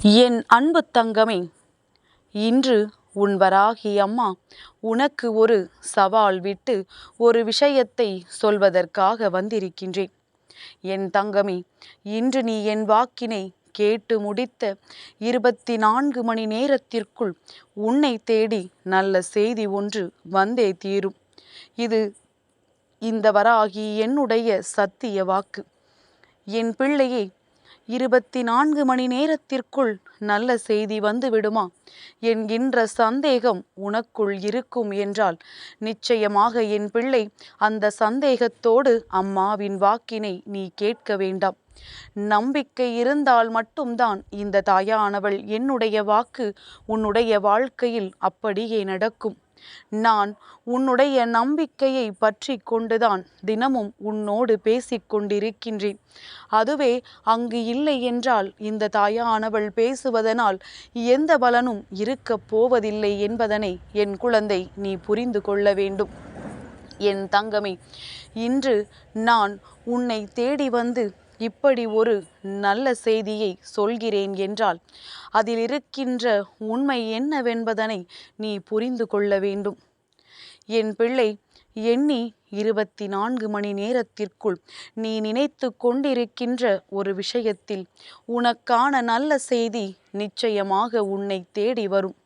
என் அன்பு தங்கமே, இன்று உன் வராகி அம்மா உனக்கு ஒரு சவால் விட்டு ஒரு விஷயத்தை சொல்வதற்காக வந்திருக்கின்றேன். என் தங்கமே, இன்று நீ என் வாக்கினை கேட்டு முடித்த 24 மணி நேரத்திற்குள் உன்னை தேடி நல்ல செய்தி ஒன்று வந்தே தீரும். இது இந்த வராகி என்னுடைய சத்திய வாக்கு. என் பிள்ளையே, 24 மணி நேரத்திற்குள் நல்ல செய்தி வந்து விடுமா என்கின்ற சந்தேகம் உனக்குள் இருக்கும் என்றால் நிச்சயமாக என் பிள்ளை, அந்த சந்தேகத்தோடு அம்மாவின் வாக்கினை நீ கேட்க வேண்டாம். நம்பிக்கை இருந்தால் மட்டும்தான் இந்த தாயானவள் என்னுடைய வாக்கு உன்னுடைய வாழ்க்கையில் அப்படியே நடக்கும். நான் உன்னுடைய நம்பிக்கையை பற்றி கொண்டுதான் தினமும் உன்னோடு பேசிக்கொண்டிருக்கின்றேன். அதுவே அங்கு இல்லை என்றால் இந்த தாயானவள் பேசுவதனால் எந்த பலனும் இருக்கப் போவதில்லை என்பதனை என் குழந்தை நீ புரிந்து கொள்ள வேண்டும். என் தங்கமே, இன்று நான் உன்னை தேடி வந்து இப்படி ஒரு நல்ல செய்தியை சொல்கிறேன் என்றால் அதில் இருக்கின்ற உண்மை என்னவென்பதனை நீ புரிந்து கொள்ள வேண்டும். என் பிள்ளை, எண்ணி 24 மணி நேரத்திற்குள் நீ நினைத்து கொண்டிருக்கின்ற ஒரு விஷயத்தில் உனக்கான நல்ல செய்தி நிச்சயமாக உன்னை தேடி வரும்.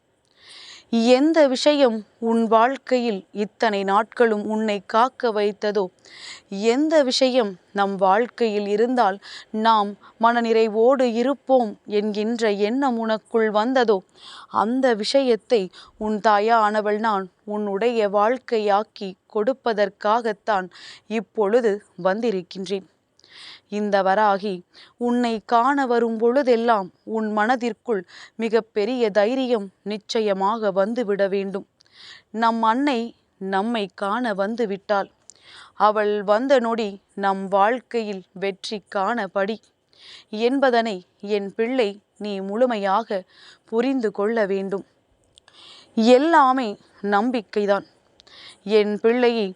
எந்த விஷயம் உன் வாழ்க்கையில் இத்தனை நாட்களும் உன்னை காக்க வைத்ததோ, எந்த விஷயம் நம் வாழ்க்கையில் இருந்தால் நாம் மனநிறைவோடு இருப்போம் என்கின்ற எண்ணம் உனக்குள் வந்ததோ, அந்த விஷயத்தை உன் தாயானவள் நான் உன்னுடைய வாழ்க்கையாக்கி கொடுப்பதற்காகத்தான் இப்பொழுது வந்திருக்கின்றேன். இந்த வராகி உன்னை காண வரும் பொழுதெல்லாம் உன் மனதிற்குள் மிக பெரிய தைரியம் நிச்சயமாக வந்துவிட வேண்டும். நம் அன்னை நம்மை காண வந்து விட்டாள். அவள் வந்த நொடி நம் வாழ்க்கையில் வெற்றி காணபடி என்பதனை என் பிள்ளை நீ முழுமையாக புரிந்து கொள்ள வேண்டும். எல்லாமே நம்பிக்கைதான். என் பிள்ளையே,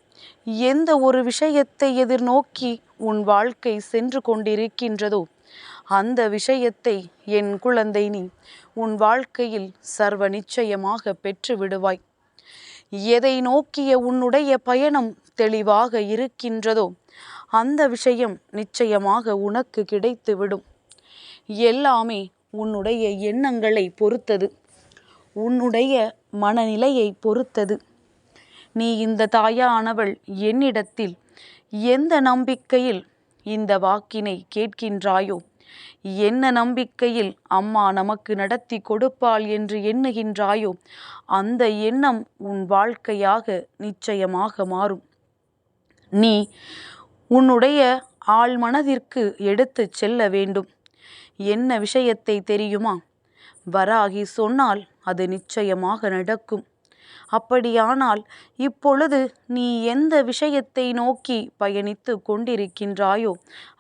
எந்த ஒரு விஷயத்தை எதிர்நோக்கி உன் வாழ்க்கை சென்று கொண்டிருக்கின்றதோ அந்த விஷயத்தை என் குழந்தை நீ உன் வாழ்க்கையில் சர்வ நிச்சயமாக பெற்று விடுவாய். எதை நோக்கிய உன்னுடைய பயணம் தெளிவாக இருக்கின்றதோ அந்த விஷயம் நிச்சயமாக உனக்கு கிடைத்துவிடும். எல்லாமே உன்னுடைய எண்ணங்களை பொறுத்தது, உன்னுடைய மனநிலையை பொறுத்தது. நீ இந்த தாயானவள் என்னிடத்தில் எந்த நம்பிக்கையில் இந்த வாக்கினை கேட்கின்றாயோ, என்ன நம்பிக்கையில் அம்மா நமக்கு நடத்தி கொடுப்பாள் என்று எண்ணுகின்றாயோ, அந்த எண்ணம் உன் வாழ்க்கையாக நிச்சயமாக மாறும். நீ உன்னுடைய ஆழ் மனதிற்கு எடுத்து செல்ல வேண்டும். என்ன விஷயத்தை தெரியுமா? வராகி சொன்னால் அது நிச்சயமாக நடக்கும். அப்படியானால் இப்பொழுது நீ எந்த விஷயத்தை நோக்கி பயணித்து கொண்டிருக்கின்றாயோ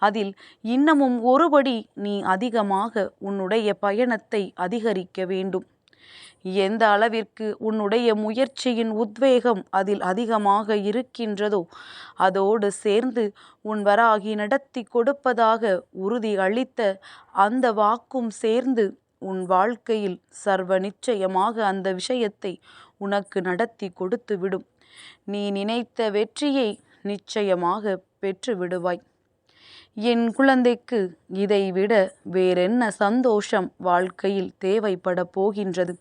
அதில் இன்னமும் ஒருபடி நீ அதிகமாக உன்னுடைய பயணத்தை அதிகரிக்க வேண்டும். எந்த அளவிற்கு உன்னுடைய முயற்சியின் உத்வேகம் அதில் அதிகமாக இருக்கின்றதோ அதோடு சேர்ந்து உன் வராகி நடத்தி கொடுப்பதாக உறுதி அளித்த அந்த வாக்கும் சேர்ந்து உன் வாழ்க்கையில் சர்வ நிச்சயமாக அந்த விஷயத்தை உனக்கு நடத்தி கொடுத்து விடும். நீ நினைத்த வெற்றியை நிச்சயமாக பெற்று விடுவாய். என் குழந்தைக்கு இதைவிட வேறென்ன சந்தோஷம் வாழ்க்கையில் தேவைப்பட போகின்றது?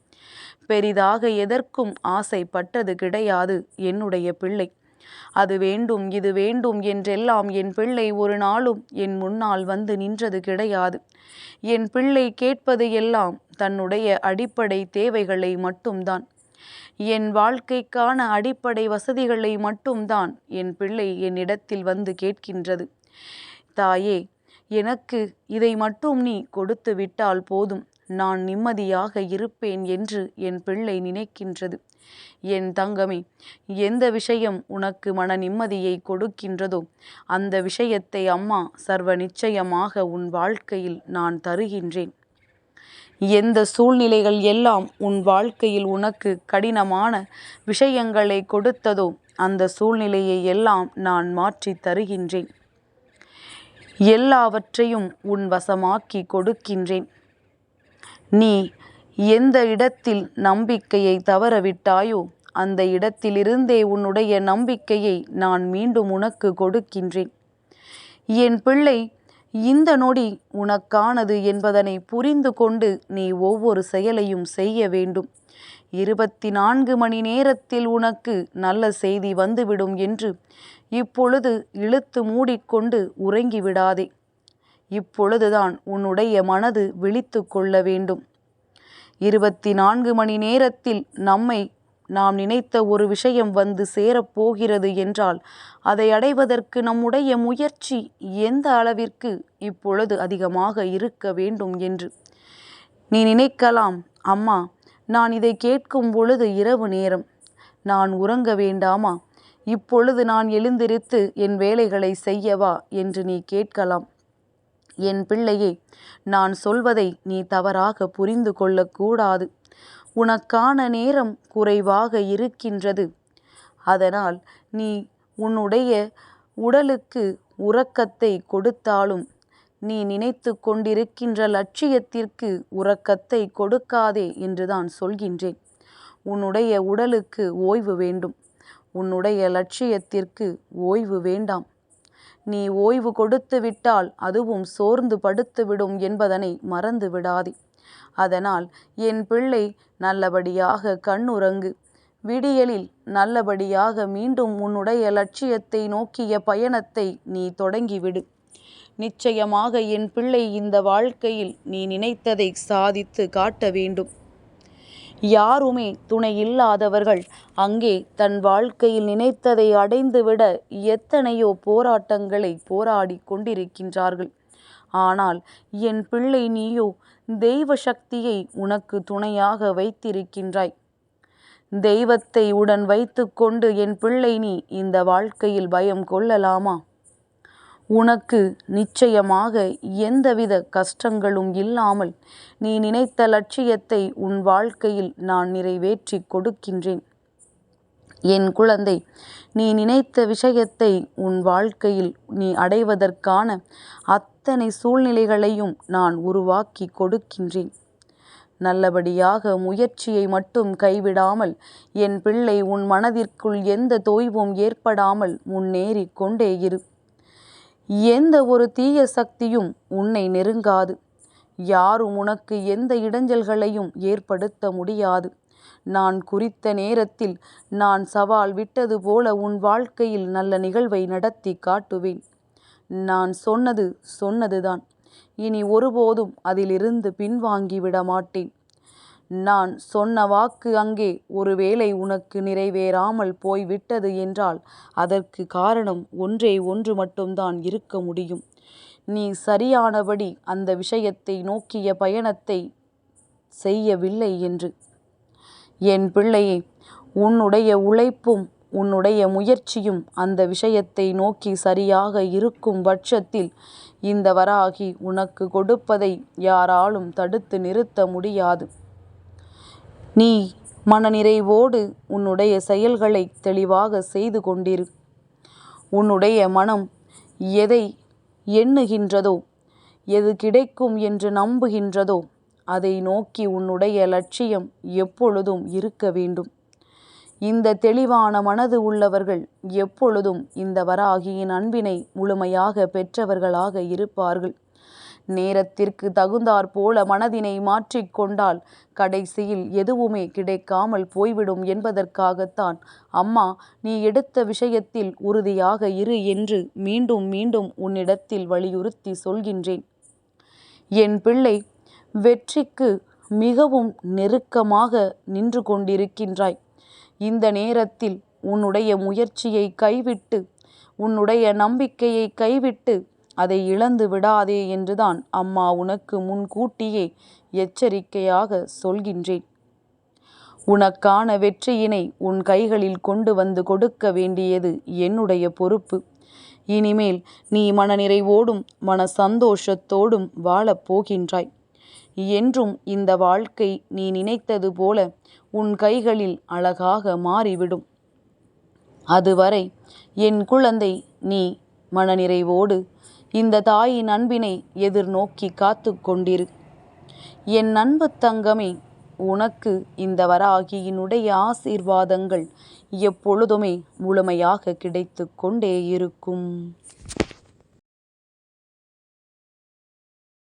பெரிதாக எதற்கும் ஆசைப்பட்டது கிடையாது என்னுடைய பிள்ளை. அது வேண்டும் இது வேண்டும் என்றெல்லாம் என் பிள்ளை ஒரு நாளும் என் முன்னால் வந்து நின்றது கிடையாது. என் பிள்ளை கேட்பது எல்லாம் தன்னுடைய அடிப்படை தேவைகளை மட்டும்தான். என் வாழ்க்கைக்கான அடிப்படை வசதிகளை மட்டும்தான் என் பிள்ளை என்னிடத்தில் வந்து கேட்கின்றது. தாயே, எனக்கு இதை மட்டும் நீ கொடுத்து விட்டால் போதும், நான் நிம்மதியாக இருப்பேன் என்று என் பிள்ளை நினைக்கின்றது. என் தங்கமே, எந்த விஷயம் உனக்கு மன நிம்மதியை கொடுக்கின்றதோ அந்த விஷயத்தை அம்மா சர்வ நிச்சயமாக உன் வாழ்க்கையில் நான் தருகின்றேன். எந்த சூழ்நிலைகள் எல்லாம் உன் வாழ்க்கையில் உனக்கு கடினமான விஷயங்களை கொடுத்ததோ அந்த சூழ்நிலையை எல்லாம் நான் மாற்றி தருகின்றேன். எல்லாவற்றையும் உன் வசமாக்கி கொடுக்கின்றேன். நீ எந்த இடத்தில் நம்பிக்கையை தவறவிட்டாயோ அந்த இடத்திலிருந்தே உன்னுடைய நம்பிக்கையை நான் மீண்டும் உனக்கு கொடுக்கின்றேன். என் பிள்ளை, இந்த நொடி உனக்கானது என்பதனை புரிந்து கொண்டு நீ ஒவ்வொரு செயலையும் செய்ய வேண்டும். 24 மணி நேரத்தில் உனக்கு நல்ல செய்தி வந்துவிடும் என்று இப்பொழுது இழுத்து மூடிக்கொண்டு உறங்கிவிடாதே. இப்பொழுதுதான் உன்னுடைய மனது விழித்து கொள்ள வேண்டும். 24 மணி நேரத்தில் நாம் நினைத்த ஒரு விஷயம் வந்து சேரப்போகிறது என்றால் அதை அடைவதற்கு நம்முடைய முயற்சி எந்த அளவிற்கு இப்பொழுது அதிகமாக இருக்க வேண்டும் என்று. நீ நினைக்கலாம், அம்மா, நான் இதை கேட்கும் பொழுது இரவு நேரம், நான் உறங்க வேண்டாமா? இப்பொழுது நான் எழுந்திருத்து என் வேலைகளை செய்யவா என்று நீ கேட்கலாம். என் பிள்ளையே, நான் சொல்வதை நீ தவறாக புரிந்து கொள்ளக்கூடாது. உனக்கான நேரம் குறைவாக இருக்கின்றது. அதனால் நீ உன்னுடைய உடலுக்கு உறக்கத்தை கொடுத்தாலும் நீ நினைத்து கொண்டிருக்கின்ற லட்சியத்திற்கு உறக்கத்தை கொடுக்காதே என்றுதான் சொல்கின்றேன். உன்னுடைய உடலுக்கு ஓய்வு வேண்டும், உன்னுடைய லட்சியத்திற்கு ஓய்வு வேண்டாம். நீ ஓய்வு கொடுத்து விட்டால் அதுவும் சோர்ந்து படுத்துவிடும் என்பதனை மறந்து விடாதே. அதனால் என் பிள்ளை, நல்லபடியாக கண்ணுறங்கு. விடியலில் நல்லபடியாக மீண்டும் உன்னுடைய லட்சியத்தை நோக்கிய பயணத்தை நீ தொடங்கிவிடு. நிச்சயமாக என் பிள்ளை, இந்த வாழ்க்கையில் நீ நினைத்ததை சாதித்து காட்ட வேண்டும். யாருமே துணை இல்லாதவர்கள் அங்கே தன் வாழ்க்கையில் நினைத்ததை அடைந்துவிட எத்தனையோ போராட்டங்களை போராடி கொண்டிருக்கின்றார்கள். ஆனால் என் பிள்ளை, நீயோ தெய்வ சக்தியை உனக்கு துணையாக வைத்திருக்கின்றாய். தெய்வத்தை உடன் வைத்து கொண்டு என் பிள்ளை, நீ இந்த வாழ்க்கையில் பயம் கொள்ளலாமா? உனக்கு நிச்சயமாக எந்தவித கஷ்டங்களும் இல்லாமல் நீ நினைத்த லட்சியத்தை உன் வாழ்க்கையில் நான் நிறைவேற்றி கொடுக்கின்றேன். என் குழந்தை, நீ நினைத்த விஷயத்தை உன் வாழ்க்கையில் நீ அடைவதற்கான அத்தனை சூழ்நிலைகளையும் நான் உருவாக்கி கொடுக்கின்றேன். நல்லபடியாக முயற்சியை மட்டும் கைவிடாமல் என் பிள்ளை, உன் மனதிற்குள் எந்த தொய்வும் ஏற்படாமல் முன்னேறி கொண்டே இரு. எந்த ஒரு தீய சக்தியும் உன்னை நெருங்காது. யாரும் உனக்கு எந்த இடைஞ்சல்களையும் ஏற்படுத்த முடியாது. நான் குறித்த நேரத்தில் நான் சவால் விட்டது போல உன் வாழ்க்கையில் நல்ல நிகழ்வை நடத்தி காட்டுவேன். நான் சொன்னதுதான். இனி ஒருபோதும் அதிலிருந்து பின்வாங்கிவிட மாட்டேன். நான் சொன்ன வாக்கு அங்கே ஒருவேளை உனக்கு நிறைவேறாமல் போய்விட்டது என்றால் அதற்கு காரணம் ஒன்றே ஒன்று மட்டும்தான் இருக்க முடியும். நீ சரியானபடி அந்த விஷயத்தை நோக்கிய பயணத்தை செய்யவில்லை என்று. என் பிள்ளையே, உன்னுடைய உழைப்பும் உன்னுடைய முயற்சியும் அந்த விஷயத்தை நோக்கி சரியாக இருக்கும் பட்சத்தில் இந்த வராகி உனக்கு கொடுப்பதை யாராலும் தடுத்து நிறுத்த முடியாது. நீ மனநிறைவோடு உன்னுடைய செயல்களை தெளிவாக செய்து கொண்டிரு. உன்னுடைய மனம் எதை எண்ணுகின்றதோ, எது கிடைக்கும் என்று நம்புகின்றதோ அதை நோக்கி உன்னுடைய லட்சியம் எப்பொழுதும் இருக்க வேண்டும். இந்த தெளிவான மனது உள்ளவர்கள் எப்பொழுதும் இந்த வராகியின் அன்பினை முழுமையாக பெற்றவர்களாக இருப்பார்கள். நேரத்திற்கு தகுந்தாற்போல மனதினை மாற்றிக்கொண்டால் கடைசியில் எதுவுமே கிடைக்காமல் போய்விடும் என்பதற்காகத்தான் அம்மா, நீ எடுத்த விஷயத்தில் உறுதியாக இரு என்று மீண்டும் மீண்டும் உன்னிடத்தில் வலியுறுத்தி சொல்கின்றேன். என் பிள்ளை, வெற்றிக்கு மிகவும் நெருக்கமாக நின்று கொண்டிருக்கின்றாய். இந்த நேரத்தில் உன்னுடைய முயற்சியை கைவிட்டு, உன்னுடைய நம்பிக்கையை கைவிட்டு அதை இழந்து விடாதே என்றுதான் அம்மா உனக்கு முன்கூட்டியே எச்சரிக்கையாக சொல்கின்றேன். உனக்கான வெற்றியினை உன் கைகளில் கொண்டு வந்து கொடுக்க வேண்டியது என்னுடைய பொறுப்பு. இனிமேல் நீ மனநிறைவோடும் மன சந்தோஷத்தோடும் வாழப் போகின்றாய். என்றும் இந்த வாழ்க்கை நீ நினைத்தது போல உன் கைகளில் அழகாக மாறிவிடும். அதுவரை என் குழந்தை, நீ மனநிறைவோடு இந்த தாயின் அன்பினை எதிர்நோக்கி காத்து கொண்டிரு. என் அன்பு தங்கமே, உனக்கு இந்த வராகியினுடைய ஆசீர்வாதங்கள் எப்பொழுதுமே முழுமையாக கிடைத்து கொண்டே இருக்கும்.